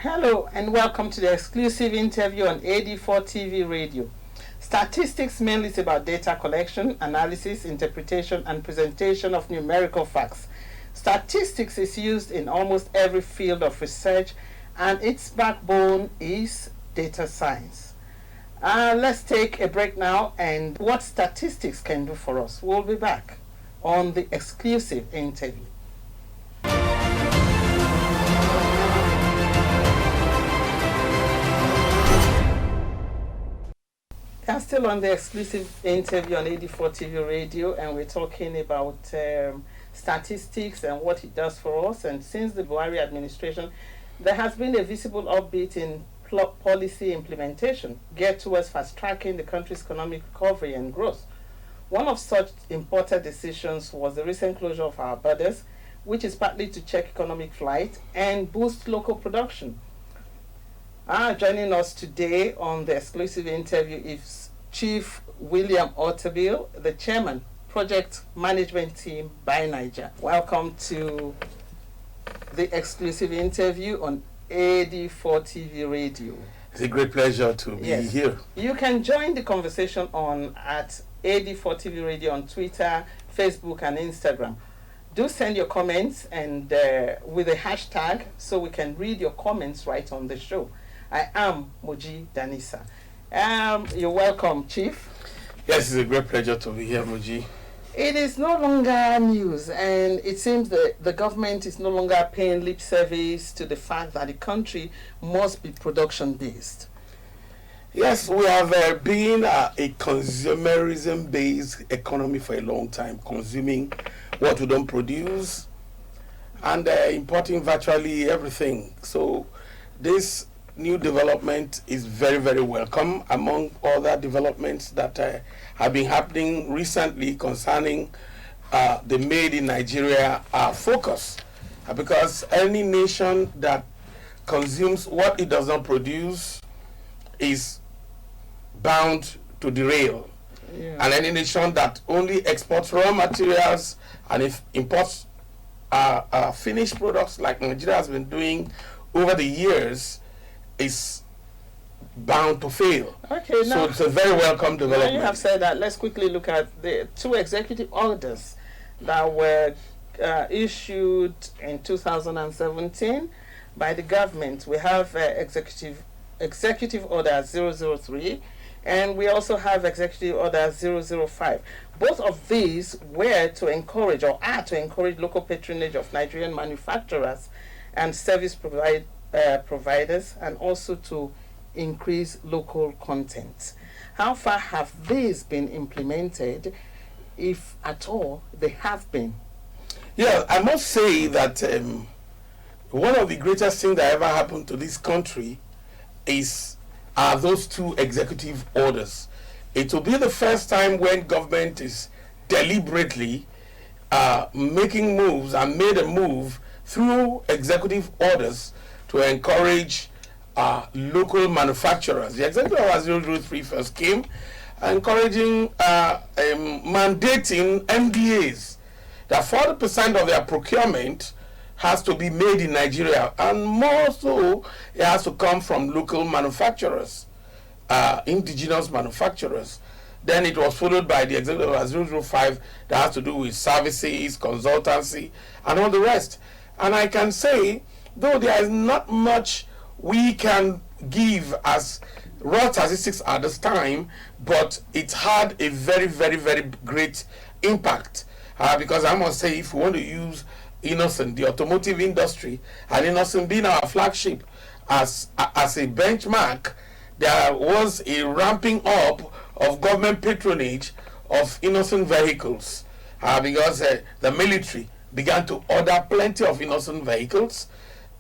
Hello and welcome to the exclusive interview on AD4TV Radio. Statistics mainly is about data collection, analysis, interpretation, and presentation of numerical facts. Statistics is used in almost every field of research, and its backbone is data science. Let's take a break now and what statistics can do for us. We'll be back on the exclusive interview. I'm still on the exclusive interview on AD4TV Radio, and we're talking about statistics and what it does for us. And since the Buhari administration, there has been a visible upbeat in policy implementation geared towards fast-tracking the country's economic recovery and growth. One of such important decisions was the recent closure of our borders, which is partly to check economic flight and boost local production. Joining us today on the exclusive interview is Chief William Otabil, the Chairman, Project Management Team by Niger. Welcome to the exclusive interview on AD4TV Radio. It's a great pleasure to be here. You can join the conversation at AD4TV Radio on Twitter, Facebook, and Instagram. Do send your comments and with a hashtag so we can read your comments right on the show. I am Moji Danisa. You're welcome, Chief. Yes, it's a great pleasure to be here, Moji. It is no longer news, and it seems that the government is no longer paying lip service to the fact that the country must be production-based. Yes, we have been a consumerism-based economy for a long time, consuming what we don't produce and importing virtually everything. So this new development is very, very welcome among other developments that have been happening recently concerning the Made in Nigeria focus. Because any nation that consumes what it does not produce is bound to derail. Yeah. And any nation that only exports raw materials and if imports finished products like Nigeria has been doing over the years is bound to fail. Okay, so it's a very welcome development. Now you have said that. Let's quickly look at the two executive orders that were issued in 2017 by the government. We have Executive Order 003, and we also have Executive Order 005. Both of these were to encourage or are to encourage local patronage of Nigerian manufacturers and service providers, and also to increase local content. How far have these been implemented, if at all they have been? Yeah, I must say that one of the greatest things that ever happened to this country are those two executive orders. It will be the first time when government is deliberately making moves and made a move through executive orders to encourage local manufacturers. The Executive Order 003 first came encouraging, mandating MDAs that 40% of their procurement has to be made in Nigeria, and more so, it has to come from local manufacturers, indigenous manufacturers. Then it was followed by the Executive Order 005 that has to do with services, consultancy, and all the rest. And I can say, though there is not much we can give as raw statistics at this time, but it had a very, very, very great impact. Because I must say, if we want to use Innocent, the automotive industry, and Innocent being our flagship as a benchmark, there was a ramping up of government patronage of Innocent vehicles. Because the military began to order plenty of Innocent vehicles,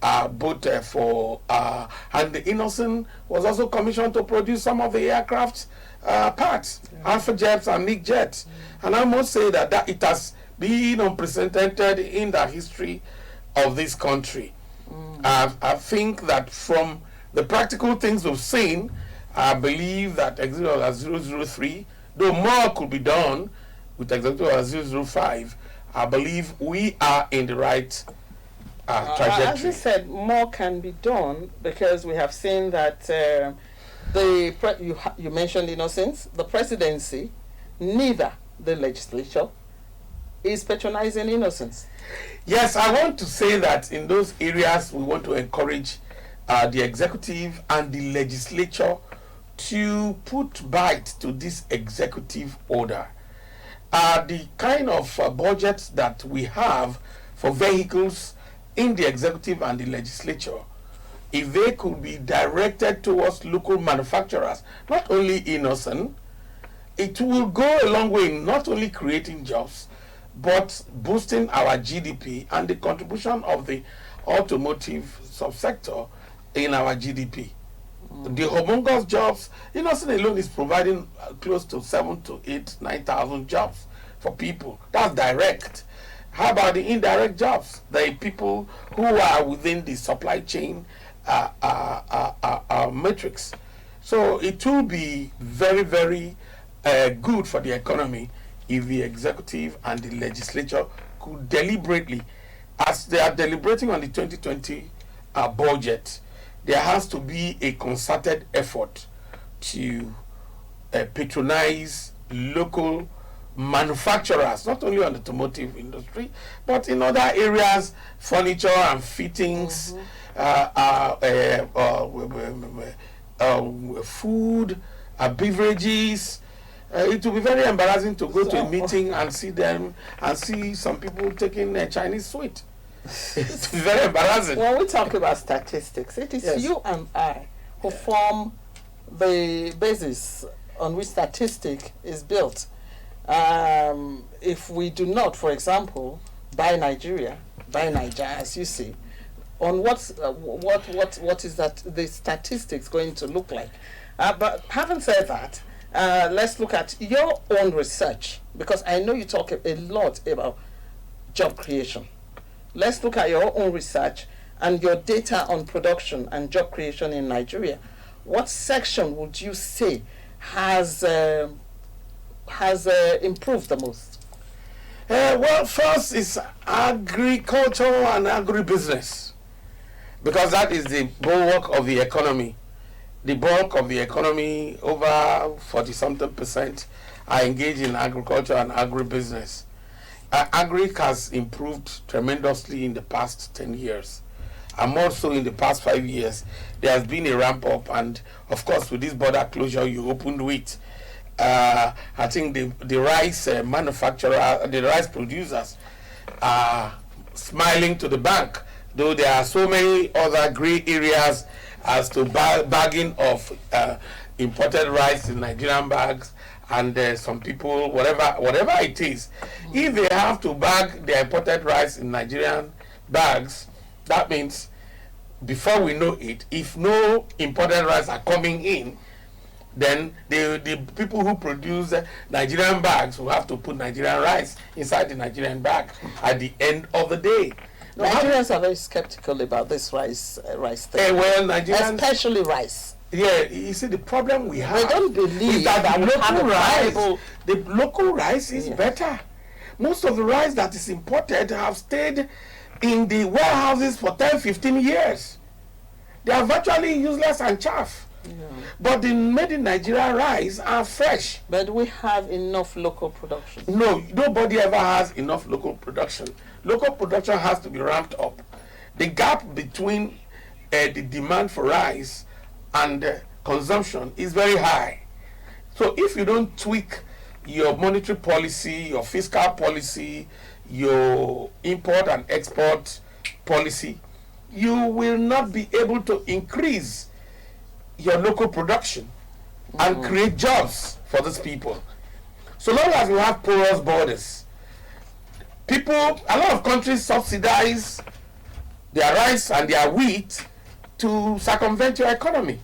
and the Innocent was also commissioned to produce some of the aircraft parts, Alpha jets and MiG jets. And I must say that it has been unprecedented in the history of this country. I think that from the practical things we've seen, I believe that Executive Order 003, though more could be done with Executive Order 005, I believe we are in the right trajectory. As you said, more can be done because we have seen that you mentioned innocence, the presidency, neither the legislature is patronizing innocence. Yes, I want to say that in those areas we want to encourage the executive and the legislature to put bite to this executive order. The kind of budgets that we have for vehicles in the executive and the legislature, if they could be directed towards local manufacturers, not only innocent, it will go a long way in not only creating jobs, but boosting our GDP and the contribution of the automotive subsector in our GDP. The humongous jobs, innocent alone is providing close to 7 to 8, 9,000 jobs for people. That's direct. How about the indirect jobs? The people who are within the supply chain matrix. So it will be very, very good for the economy if the executive and the legislature could deliberately, as they are deliberating on the 2020 budget, there has to be a concerted effort to patronize local manufacturers, not only on the automotive industry, but in other areas, furniture and fittings, food, beverages. It will be very embarrassing to go to a meeting and see them and see some people taking a Chinese sweet. It's very embarrassing. When we talk about statistics, it is you and I who form the basis on which statistic is built. If we do not, for example, buy Niger, as you see, on what is that the statistics going to look like? But having said that, let's look at your own research, because I know you talk a lot about job creation. Let's look at your own research and your data on production and job creation in Nigeria. What section would you say has improved the most? Well, first is agriculture and agribusiness, because that is the bulwark of the economy. The bulk of the economy, over 40-something%, are engaged in agriculture and agribusiness. Agric has improved tremendously in the past 10 years. And more so in the past 5 years. There has been a ramp up, and of course with this border closure you opened with, I think the rice manufacturer, the rice producers are smiling to the bank, though there are so many other gray areas as to bagging of imported rice in Nigerian bags, and some people, whatever it is, if they have to bag their imported rice in Nigerian bags, that means before we know it, if no imported rice are coming in, then the people who produce Nigerian bags will have to put Nigerian rice inside the Nigerian bag at the end of the day. Nigerians are very skeptical about this rice thing. Well, Nigerians, especially rice. Yeah, you see, the problem we have, they don't believe is that the local rice is better. Most of the rice that is imported have stayed in the warehouses for 10-15 years. They are virtually useless and chaff. But the made in Nigeria rice are fresh. But we have enough local production. No, nobody ever has enough local production. Local production has to be ramped up. The gap between the demand for rice and consumption is very high. So if you don't tweak your monetary policy, your fiscal policy, your import and export policy, you will not be able to increase your local production and create jobs for these people. So long as we have porous borders, a lot of countries subsidize their rice and their wheat to circumvent your economy.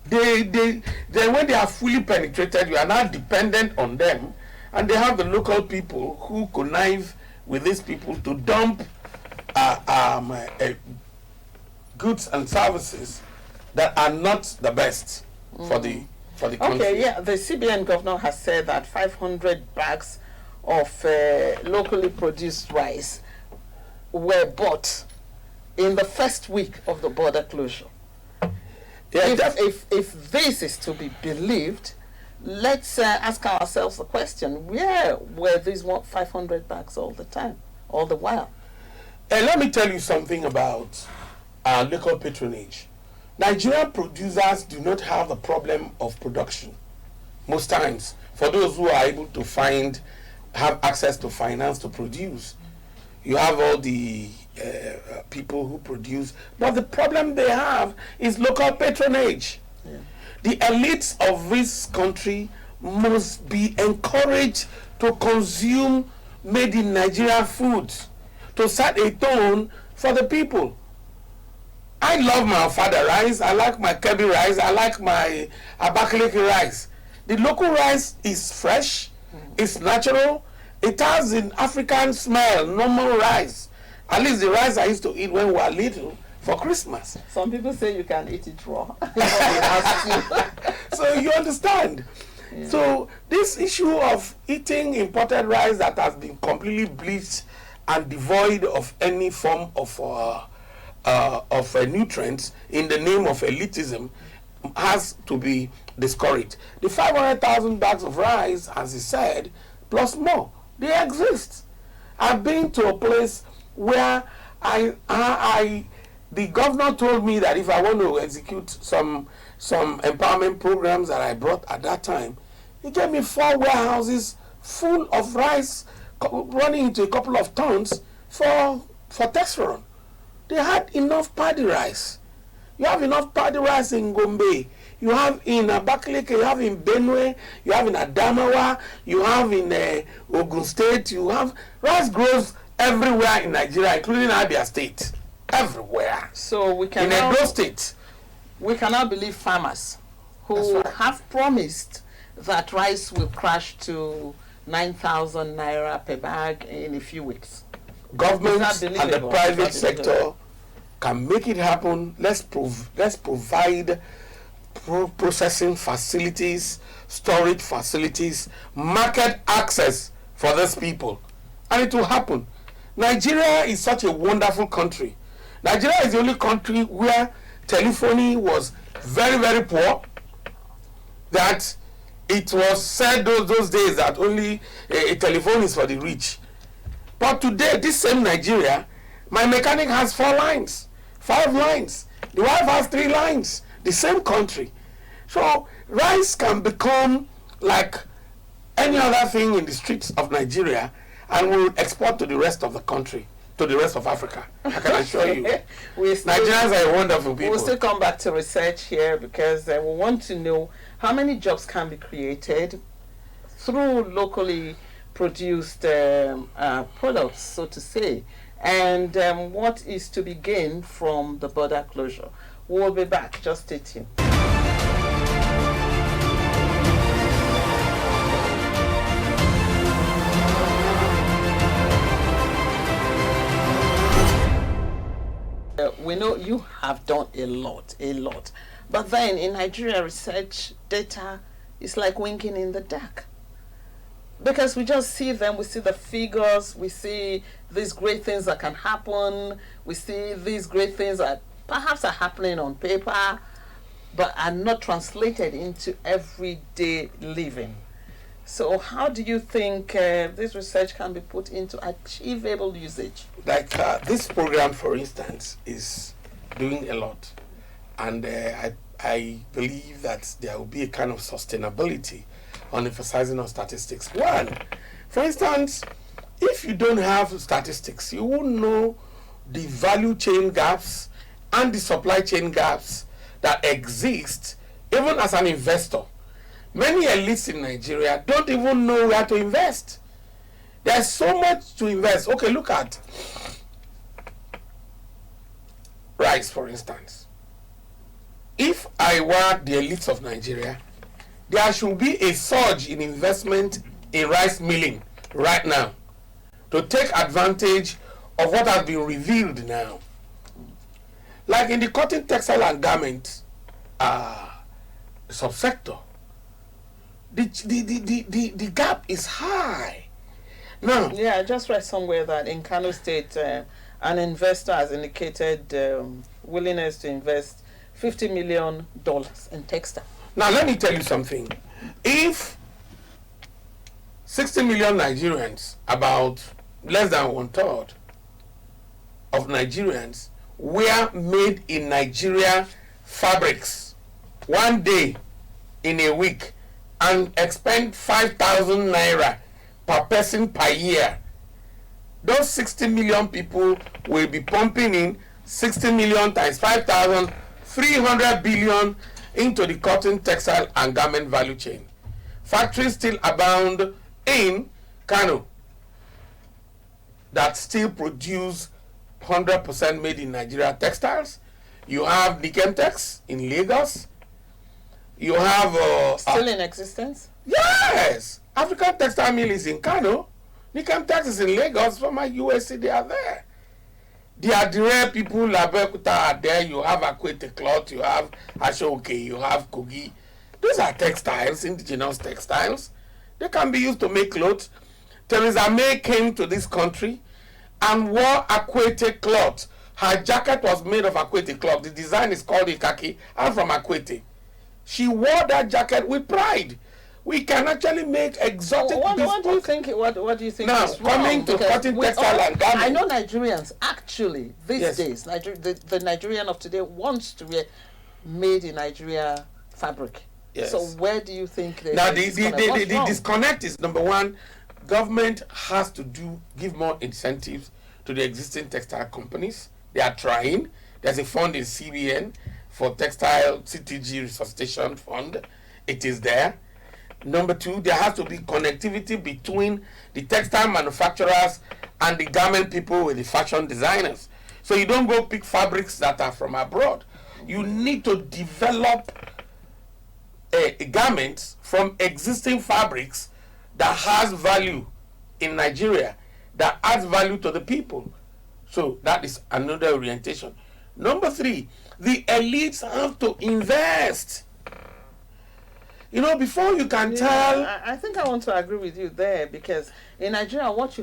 Then when they are fully penetrated, you are now dependent on them, and they have the local people who connive with these people to dump goods and services that are not the best for the country. Okay, yeah, the CBN governor has said that 500 bags of locally produced rice were bought in the first week of the border closure. Yeah, If this is to be believed, let's ask ourselves the question: where were these 500 bags all the time, all the while? And let me tell you something about local patronage. Nigerian producers do not have the problem of production most times. For those who are able to have access to finance to produce, you have all the people who produce, but the problem they have is local patronage. Yeah. The elites of this country must be encouraged to consume made in Nigeria foods, to set a tone for the people. I love my Ofada rice, I like my Kebbi rice, I like my Abakaliki rice. The local rice is fresh, it's natural, it has an African smell, normal rice. At least the rice I used to eat when we were little for Christmas. Some people say you can eat it raw. So you understand. Yeah. So this issue of eating imported rice that has been completely bleached and devoid of any form of nutrients in the name of elitism has to be discouraged. The 500,000 bags of rice, as he said, plus more, they exist. I've been to a place where the governor told me that if I want to execute some empowerment programs that I brought at that time, he gave me 4 warehouses full of rice running into a couple of tons for tax run. They had enough paddy rice. You have enough paddy rice in Gombe. You have in Abakaliki, you have in Benue, you have in Adamawa, you have in Ogun State. You have rice grows everywhere in Nigeria, including Abia State. Everywhere. So we can in Edo State. We cannot believe farmers who have promised that rice will crash to 9,000 naira per bag in a few weeks. Governments and the private sector can make it happen. Let's provide processing facilities, storage facilities, market access for these people, and it will happen. Nigeria is such a wonderful country. Nigeria is the only country where telephony was very, very poor, that it was said those days that only a telephone is for the rich. But today, this same Nigeria, my mechanic has 4 lines, 5 lines. The wife has 3 lines. The same country. So rice can become like any other thing in the streets of Nigeria and will export to the rest of the country, to the rest of Africa. I can assure you. Nigerians are wonderful people. We'll still come back to research here because we want to know how many jobs can be created through locally produced products, so to say, and what is to be gained from the border closure. We'll be back. Just stay tuned. We know you have done a lot. But then in Nigeria, research data is like winking in the dark. Because we just see them, we see the figures, we see these great things that can happen, we see these great things that perhaps are happening on paper, but are not translated into everyday living. So how do you think this research can be put into achievable usage? Like this program, for instance, is doing a lot. And I believe that there will be a kind of sustainability on emphasizing on statistics. One, for instance, if you don't have statistics, you won't know the value chain gaps and the supply chain gaps that exist even as an investor. Many elites in Nigeria don't even know where to invest. There's so much to invest. Okay, look at rice, for instance. If I were the elites of Nigeria, there should be a surge in investment in rice milling right now to take advantage of what has been revealed now. Like in the cotton, textile and garment subsector, the gap is high. Now, yeah, I just read somewhere that in Kano State, an investor has indicated willingness to invest $50 million in textile. Now, let me tell you something. If 60 million Nigerians, about less than 1/3 of Nigerians, wear made in Nigeria fabrics one day in a week and expend 5,000 naira per person per year, those 60 million people will be pumping in 60 million times 5,000, 300 billion into the cotton, textile, and garment value chain. Factories still abound in Kano that still produce 100% made in Nigeria textiles. You have Nikemtex in Lagos. You have still in existence? Yes, African Textile Mill is in Kano. Nikemtex is in Lagos. From my USC, they are there. The Adire people, Labekuta are there. You have Akwete cloth. You have Ashoke. You have Kogi. Those are textiles, indigenous textiles. They can be used to make clothes. Theresa May came to this country and wore Akwete cloth. Her jacket was made of Akwete cloth. The design is called Ikaki. I'm from Akwete. She wore that jacket with pride. We can actually make exotic What do you think? What do you think? Now, is wrong? coming to cotton, textile, and garment. I know Nigerians actually these days. The Nigerian of today wants to wear made in Nigeria fabric. Yes. So where do you think now the disconnect is, number one, government has to give more incentives to the existing textile companies. They are trying. There's a fund in CBN for textile CTG resuscitation fund. It is there. Number two, there has to be connectivity between the textile manufacturers and the garment people with the fashion designers. So you don't go pick fabrics that are from abroad. You need to develop garments from existing fabrics that has value in Nigeria, that adds value to the people. So that is another orientation. Number three, the elites have to invest. You know, before you can tell... I think I want to agree with you there, because in Nigeria, what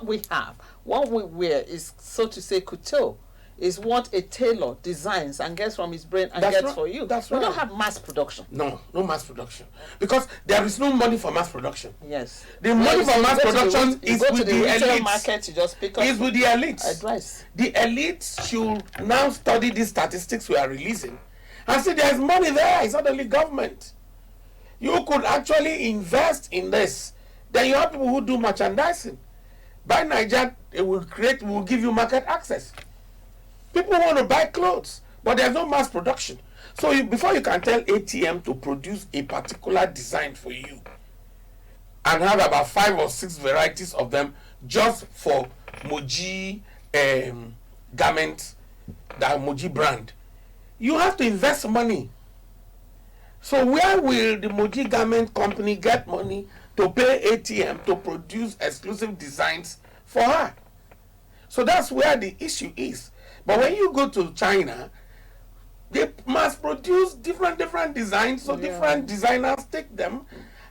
we wear is, so to say, couture, is what a tailor designs and gets from his brain and gets for you. That's right. We right. don't have mass production. No mass production. Because there is no money for mass production. Yes. The money for mass production is with the elites. Market, you just pick up. Is with the elites. Advice. The elites should now study these statistics we are releasing and see there is money there. It's not only government. You could actually invest in this. Then you have people who do merchandising. By Nigeria, it will give you market access. People want to buy clothes, but there's no mass production. So before you can tell ATM to produce a particular design for you and have about 5 or 6 varieties of them just for Moji garments, that Moji brand, you have to invest money. So where will the Moji garment company get money to pay ATM to produce exclusive designs for her? So that's where the issue is. But when you go to China, they mass produce different designs, so different designers take them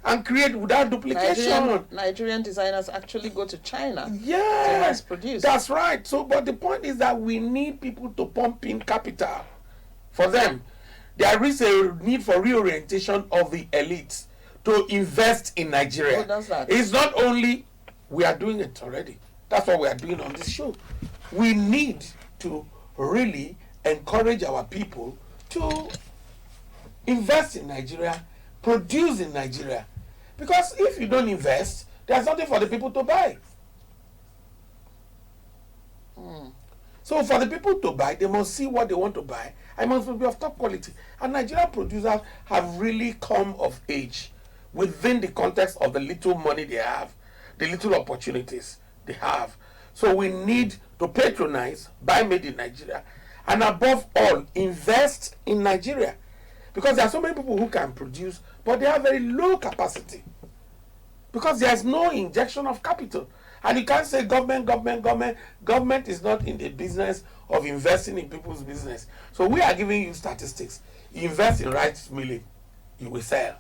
and create without duplication. Nigerian designers actually go to China to Yeah, mass produce. that's right. So, but the point is that we need people to pump in capital for them. There is a need for reorientation of the elites to invest in Nigeria. Who does that? It's not only, we are doing it already. That's what we are doing on this show. We need to really encourage our people to invest in Nigeria, produce in Nigeria. Because if you don't invest, there's nothing for the people to buy. So for the people to buy, they must see what they want to buy. I must be of top quality. And Nigerian producers have really come of age within the context of the little money they have, the little opportunities they have. So we need to patronize, buy made in Nigeria, and above all, invest in Nigeria. Because there are so many people who can produce, but they have very low capacity. Because there is no injection of capital. And you can't say government. Government is not in the business of investing in people's business. So we are giving you statistics. Invest in rice milling, you will sell.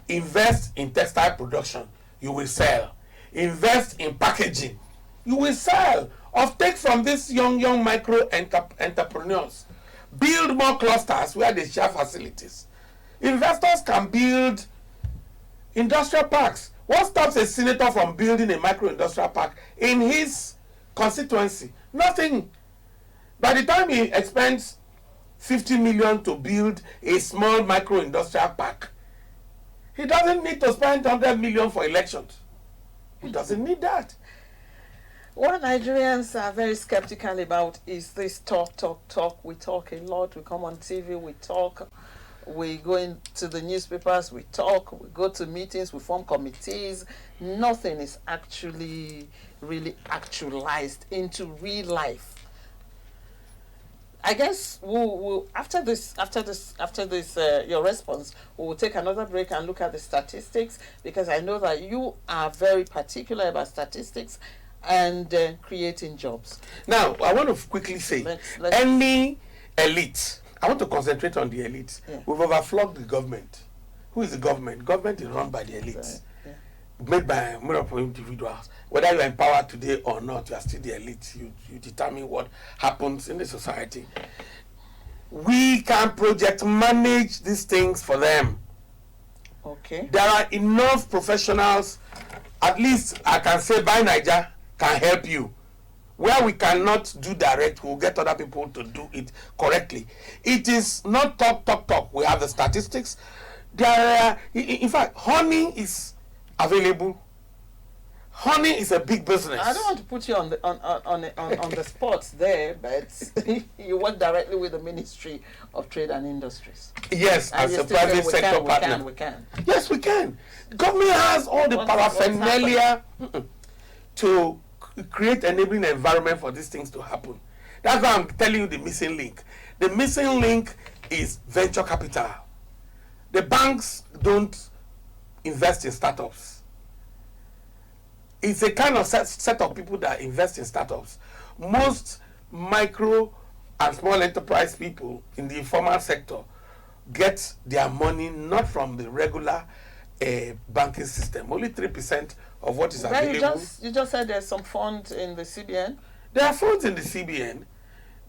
Invest in textile production, you will sell. Invest in packaging, you will sell. of take from these young micro entrepreneurs, build more clusters where they share facilities. Investors can build industrial parks. What stops a senator from building a micro industrial park in his constituency? Nothing. By the time he expends 50 million to build a small micro industrial park, he doesn't need to spend 100 million for elections. He doesn't need that. What Nigerians are very skeptical about is this talk. We talk a lot. We come on TV, we talk. We go into the newspapers, we talk. We go to meetings, we form committees. Nothing is actually really actualized into real life. I guess we'll after this your response, we will take another break and look at the statistics, because I know that you are very particular about statistics and creating jobs. Now, I want to quickly say, any elite, I want to concentrate on the elite. Yeah. We've overflogged the government. Who is the government? Government is run by the elites, made by multiple individuals. Whether you are empowered today or not, you are still the elite. You determine what happens in the society. We can project manage these things for them. Okay. There are enough professionals, at least I can say by Niger, can help you. Where we cannot do direct, we'll get other people to do it correctly. It is not talk. We have the statistics. There, in fact, honey is available. Honey is a big business. I don't want to put you on the spot there, but you work directly with the Ministry of Trade and Industries. Yes, and as a private sector partner. We can. Yes, we can. Government has all the paraphernalia to create enabling environment for these things to happen. That's why I'm telling you the missing link. The missing link is venture capital. The banks don't invest in startups. It's a kind of set of people that invest in startups. Most micro and small enterprise people in the informal sector get their money not from the regular banking system. Only 3% of what is available. You just said there's some funds in the CBN. There are funds in the CBN,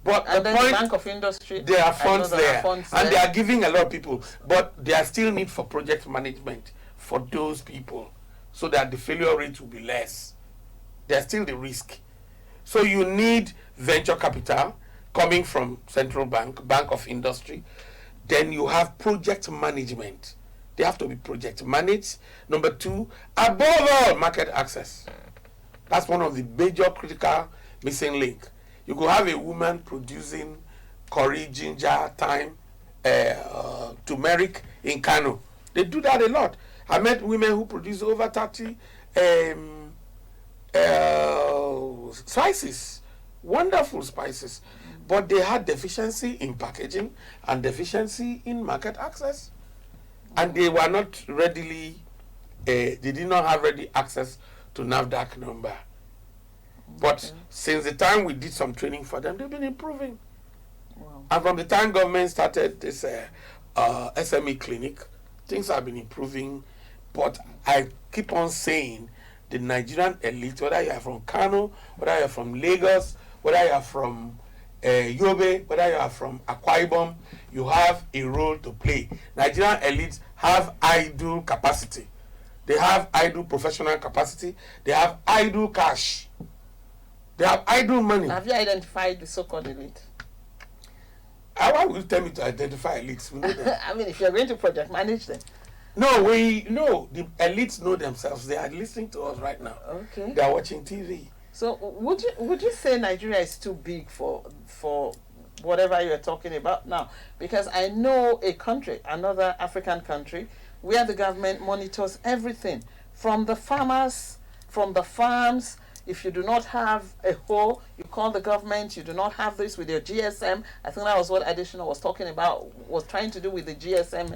but and the Bank of Industry. There are funds there, and they are giving a lot of people, but there are still need for project management for those people, so that the failure rate will be less. There's still the risk. So you need venture capital coming from Central Bank, Bank of Industry. Then you have project management. They have to be project managed. Number 2, above all, market access. That's one of the major critical missing link. You could have a woman producing curry, ginger, thyme, turmeric in Kano. They do that a lot. I met women who produce over 30 spices, wonderful spices, but they had deficiency in packaging and deficiency in market access, and they were not readily, they did not have ready access to NAFDAC number. But since the time we did some training for them, they've been improving. Wow. And from the time government started this SME clinic, things have been improving. But I keep on saying the Nigerian elite, whether you are from Kano, whether you are from Lagos, whether you are from Yobe, whether you are from Akwa Ibom, you have a role to play. Nigerian elites have idle capacity. They have idle professional capacity. They have idle cash. They have idle money. Have you identified the so-called elite? Why would you tell me to identify elites? We know them. I mean, if you're going to project manage them. No, we know the elites know themselves. They are listening to us right now. Okay. They are watching TV. So would you say Nigeria is too big for whatever you're talking about now? Because I know a country, another African country, where the government monitors everything from the farmers, from the farms. If you do not have a hole, you call the government. You do not have this with your GSM. I think that was what Additional was talking about, was trying to do with the GSM.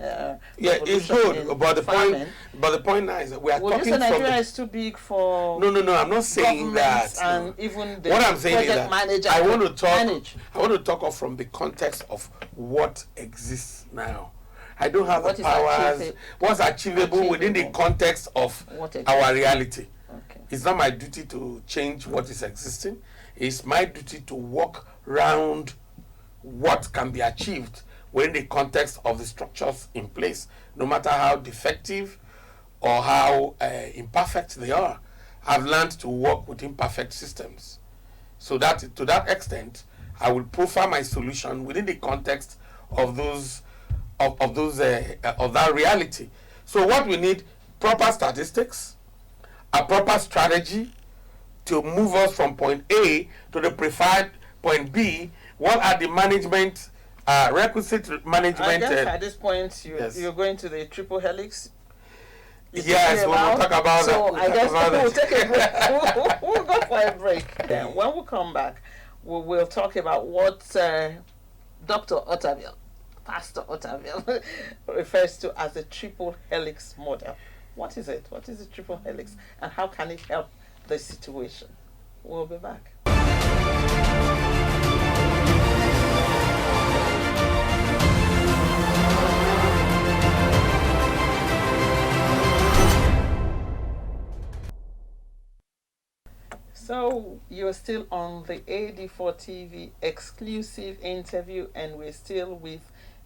Yeah, it's good. But the point now is that we are talking from. Would you say Nigeria is too big for? No. I'm not saying that. And even the what I'm saying is that I want to talk off from the context of what exists now. I don't have the powers. What's achievable within the context of our reality. Okay. It's not my duty to change what is existing. It's my duty to work around what can be achieved within the context of the structures in place, no matter how defective or how imperfect they are. I've learned to work with imperfect systems. So that to that extent, I will profile my solution within the context of those of that reality. So what we need, proper statistics, a proper strategy to move us from point A to the preferred point B. What are the management requisite management? I guess at this point yes. you're going to the triple helix. Yes, we'll talk about that. So I guess we'll take a break. We'll go for a break. Then when we come back, we'll talk about what Dr. Otaviel, Pastor Otaviel, refers to as the triple helix model. What is it? What is the triple helix, and how can it help the situation? We'll be back. So you're still on the AD4TV exclusive interview, and we're still with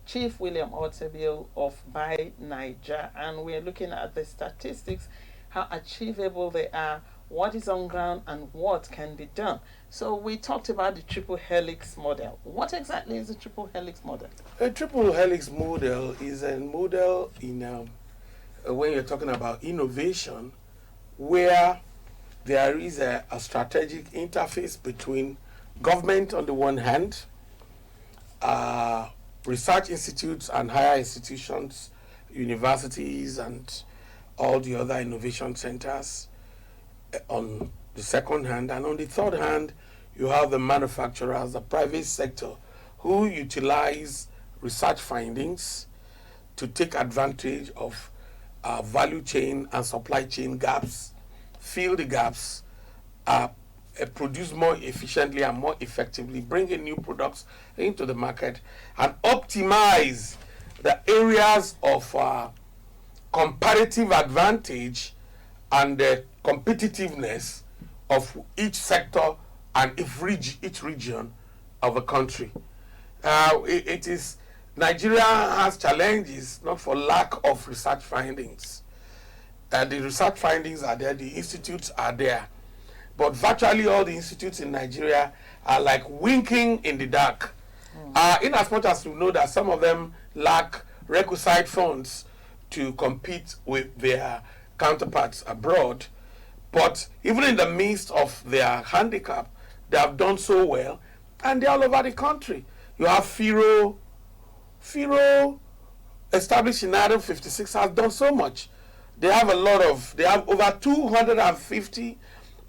Chief William Otaviel of Buy Naija, and we're looking at the statistics, how achievable they are, what is on ground, and what can be done. So we talked about the triple helix model. What exactly is the triple helix model? A triple helix model is a model in when you're talking about innovation, where there is a strategic interface between government on the one hand, research institutes and higher institutions, universities and all the other innovation centers on the second hand, and on the third hand you have the manufacturers, the private sector, who utilize research findings to take advantage of value chain and supply chain gaps, fill the gaps, produce more efficiently and more effectively, bring in new products into the market, and optimize the areas of comparative advantage and the competitiveness of each sector and each region of a country. It is Nigeria has challenges not for lack of research findings. The research findings are there, the institutes are there, but virtually all the institutes in Nigeria are like winking in the dark. In as much as we know that some of them lack requisite funds to compete with their counterparts abroad, but even in the midst of their handicap, they have done so well, and they're all over the country. You have FIRO established in 1956 has done so much. They have they have over 250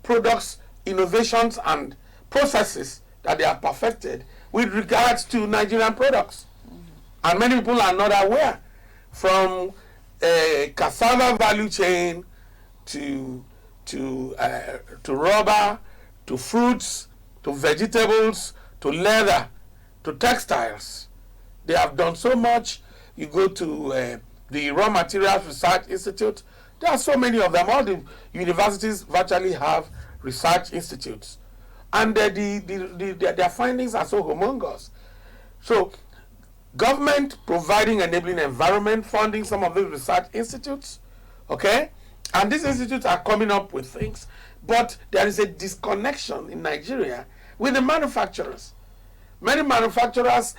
products, innovations, and processes that they have perfected with regards to Nigerian products. And many people are not aware, from cassava value chain to rubber, to fruits, to vegetables, to leather, to textiles. They have done so much. You go to the Raw Materials Research Institute. There are so many of them. All the universities virtually have research institutes, and their findings are so humongous. So, government providing enabling environment, funding some of these research institutes, okay, and these institutes are coming up with things, but there is a disconnection in Nigeria with the manufacturers. Many manufacturers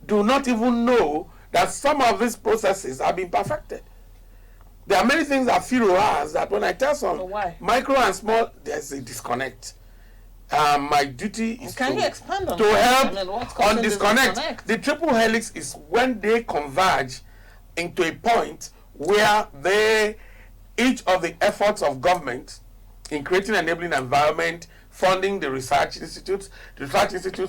do not even know that some of these processes have been perfected. There are many things that FIRO has that when I tell some micro and small, there's a disconnect. My duty is to help on disconnect. The triple helix is when they converge into a point where each of the efforts of government in creating an enabling environment, funding the research institutes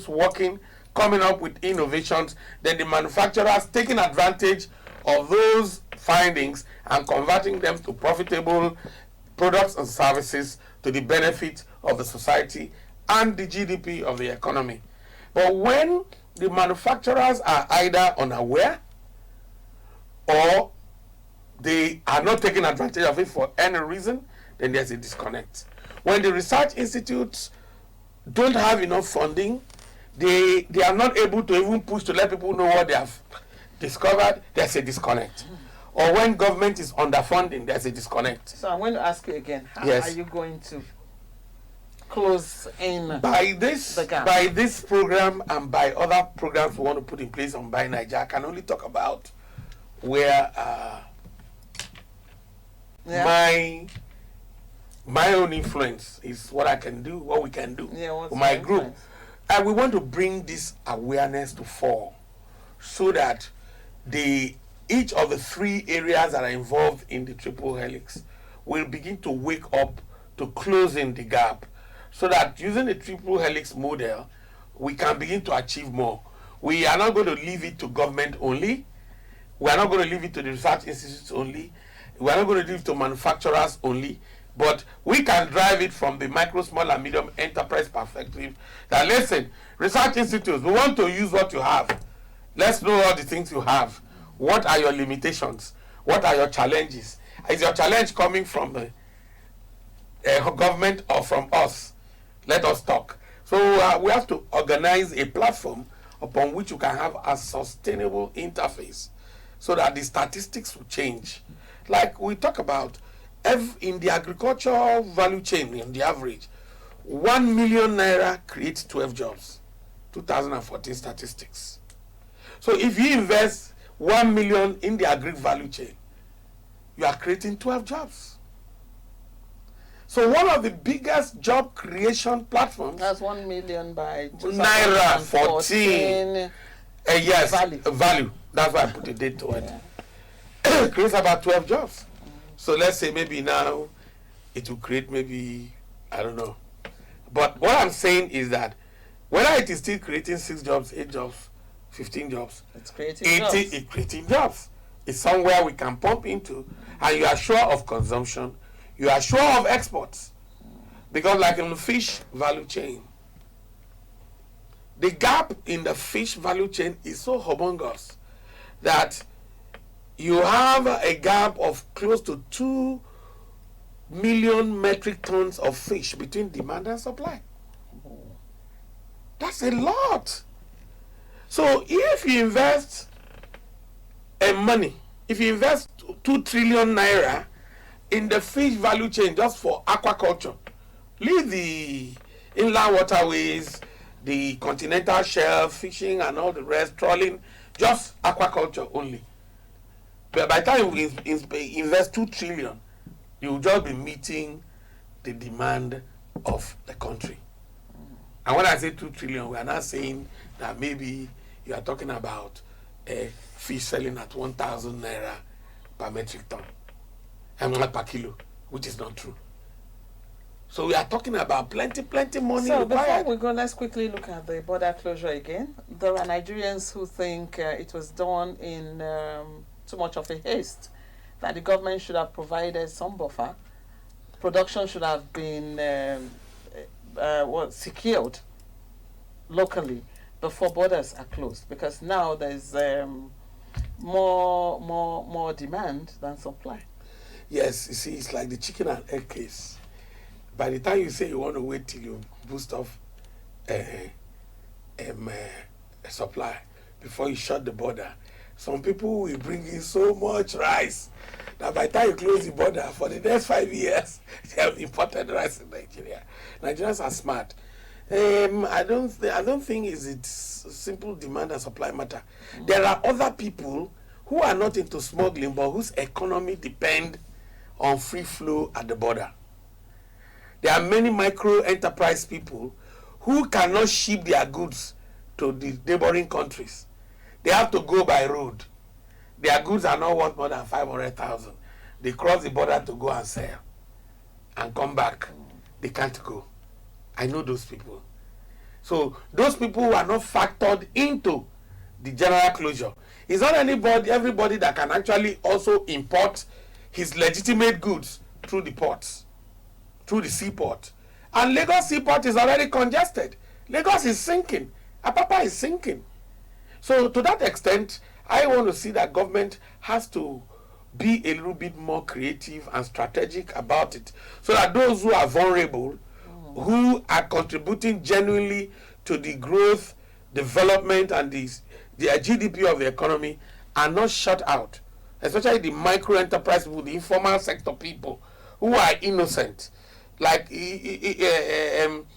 working, coming up with innovations, then the manufacturers taking advantage of those findings and converting them to profitable products and services to the benefit of the society and the GDP of the economy. But when the manufacturers are either unaware or they are not taking advantage of it for any reason, then there's a disconnect. When the research institutes don't have enough funding. They are not able to even push to let people know what they have discovered. There's a disconnect. Or when government is underfunding, there's a disconnect. So I'm going to ask you again, how Yes. are you going to close in By this the gap? by this program and by other programs we want to put in place on Buy Naija, I can only talk about where my own influence is what I can do, what we can do what's with my your group. influence? And we want to bring this awareness to fore so that each of the 3 areas that are involved in the triple helix will begin to wake up to closing the gap, so that using the triple helix model, we can begin to achieve more. We are not going to leave it to government only. We are not going to leave it to the research institutes only. We are not going to leave it to manufacturers only. But we can drive it from the micro, small, and medium enterprise perspective. That listen, research institutes, we want to use what you have. Let's know all the things you have. What are your limitations? What are your challenges? Is your challenge coming from the government or from us? Let us talk. So we have to organize a platform upon which you can have a sustainable interface so that the statistics will change. Like we talk about, in the agricultural value chain, in the average, 1 million naira creates 12 jobs. 2014 statistics. So if you invest 1 million in the agri value chain, you are creating 12 jobs. So one of the biggest job creation platforms. That's 1 million by Naira 14. Yes, value. That's why I put a date to it. Creates about 12 jobs. So let's say maybe now it will create maybe, I don't know. But what I'm saying is that whether it is still creating 6 jobs, 8 jobs, 15 jobs, it's creating jobs. It's creating jobs. It's somewhere we can pump into, and you are sure of consumption. You are sure of exports. Because like in the fish value chain, the gap in the fish value chain is so humongous that you have a gap of close to 2 million metric tons of fish between demand and supply. That's a lot. So if you invest money, if you invest 2 trillion naira in the fish value chain just for aquaculture, leave the inland waterways, the continental shelf, fishing and all the rest, trawling, just aquaculture only. But by the time you invest 2 trillion, you will just be meeting the demand of the country. And when I say 2 trillion, we are not saying that maybe you are talking about a fish selling at 1,000 naira per metric ton, and not per kilo, which is not true. So we are talking about plenty money. So required. before we go, let's quickly look at the border closure again. There are Nigerians who think it was done in too much of a haste, that the government should have provided some buffer. Production should have been secured locally before borders are closed, because now there's more demand than supply. Yes, you see, it's like the chicken and egg case. By the time you say you want to wait till you boost off supply before you shut the border, some people will bring in so much rice that by the time you close the border for the next 5 years, they have imported rice in Nigeria. Nigerians are smart. I don't think it's simple demand and supply matter. There are other people who are not into smuggling but whose economy depend on free flow at the border. There are many micro enterprise people who cannot ship their goods to the neighboring countries. They have to go by road. Their goods are not worth more than 500,000. They cross the border to go and sell and come back. They can't go. I know those people. So those people who are not factored into the general closure. It's not everybody that can actually also import his legitimate goods through the ports, through the seaport. And Lagos seaport is already congested. Lagos is sinking. Apapa is sinking. So to that extent, I want to see that government has to be a little bit more creative and strategic about it, so that those who are vulnerable who are contributing genuinely to the growth, development, and the GDP of the economy are not shut out, especially the micro enterprise people, the informal sector people who are innocent. Like there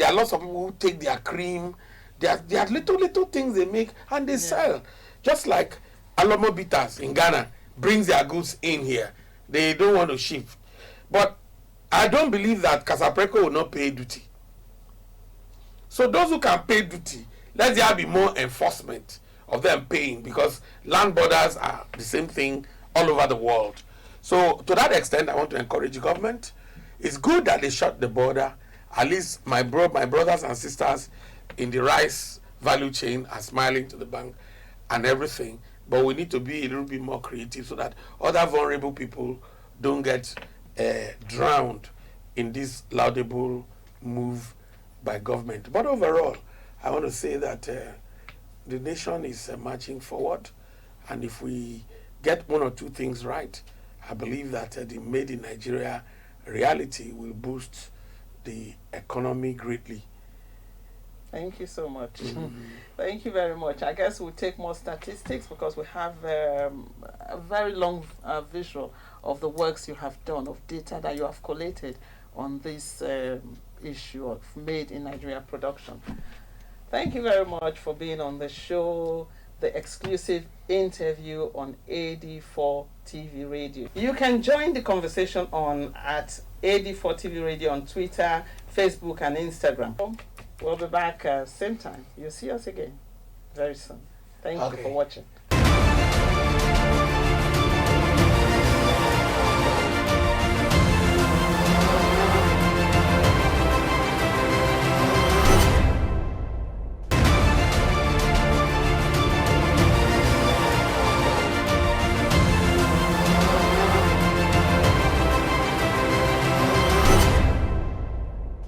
are lots of people who take their cream, there are little things they make and they sell. Just like Alomo Bitters in Ghana brings their goods in here. They don't want to shift. But I don't believe that Casapreco will not pay duty. So those who can pay duty, let there be more enforcement of them paying, because land borders are the same thing all over the world. So to that extent, I want to encourage the government. It's good that they shut the border. At least my brothers and sisters in the rice value chain are smiling to the bank and everything. But we need to be a little bit more creative so that other vulnerable people don't get drowned in this laudable move by government. But overall, I want to say that the nation is marching forward, and if we get one or two things right, I believe that the Made in Nigeria reality will boost the economy greatly. Thank you so much. Thank you very much. I guess we'll take more statistics because we have a very long visual of the works you have done, of data that you have collated on this issue of Made in Nigeria production. Thank you very much for being on the show, the exclusive interview on AD4TV Radio. You can join the conversation at AD4TV Radio on Twitter, Facebook, and Instagram. We'll be back same time. You'll see us again very soon. Thank you for watching.